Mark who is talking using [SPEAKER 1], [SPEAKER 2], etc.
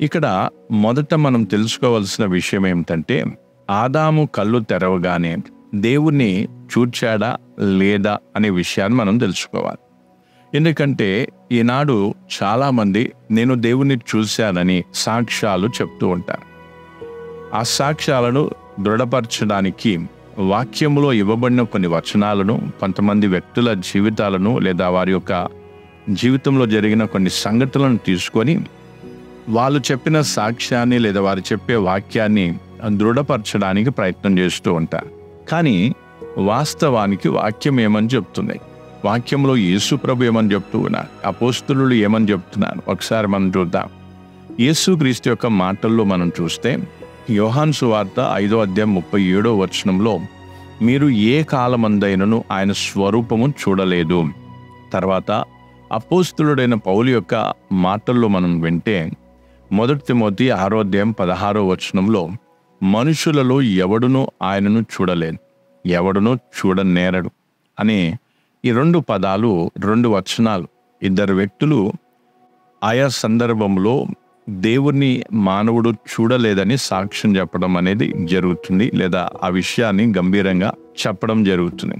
[SPEAKER 1] ఇక్కడ మొదట మనం తెలుసుకోవాల్సిన విషయం ఏమిటంటే, ఆదాము కళ్ళు తెరవగానే దేవుణ్ణి చూచాడా లేదా అనే విషయాన్ని మనం తెలుసుకోవాలి. ఎందుకంటే ఈనాడు చాలామంది నేను దేవుణ్ణి చూశానని సాక్ష్యాలు చెప్తూ ఉంటారు. ఆ సాక్ష్యాలను దృఢపరచడానికి వాక్యంలో ఇవ్వబడిన కొన్ని వచనాలను, కొంతమంది వ్యక్తుల జీవితాలను లేదా వారి యొక్క జీవితంలో జరిగిన కొన్ని సంఘటనలను తీసుకొని వాళ్ళు చెప్పిన సాక్ష్యాన్ని లేదా వారు చెప్పే వాక్యాన్ని దృఢపరచడానికి ప్రయత్నం చేస్తూ ఉంటారు. కానీ వాస్తవానికి వాక్యం ఏమని చెప్తుంది? వాక్యంలో యేసు ప్రభు ఏమని చెప్తూ ఉన్నారు, అపోస్తలులు ఏమని చెప్తున్నారు ఒకసారి మనం చూద్దాం. యేసుక్రీస్తు యొక్క మాటల్లో మనం చూస్తే యోహాను సువార్త 5:37 మీరు ఏ కాలమందైనను ఆయన స్వరూపము చూడలేదు. తర్వాత అపోస్తలుడైన పౌలు యొక్క మాటల్లో మనం వింటే 1 తిమోతి 6:16 మనుషులలో ఎవడునూ ఆయనను చూడలేదు, ఎవడునూ చూడనేరడు అనే ఈ 2 పదాలు, 2 వచనాలు ఇద్దరు వ్యక్తులు ఆయా సందర్భంలో దేవుణ్ణి మానవుడు చూడలేదని సాక్ష్యం చెప్పడం అనేది జరుగుతుంది, లేదా ఆ విషయాన్ని గంభీరంగా చెప్పడం జరుగుతుంది.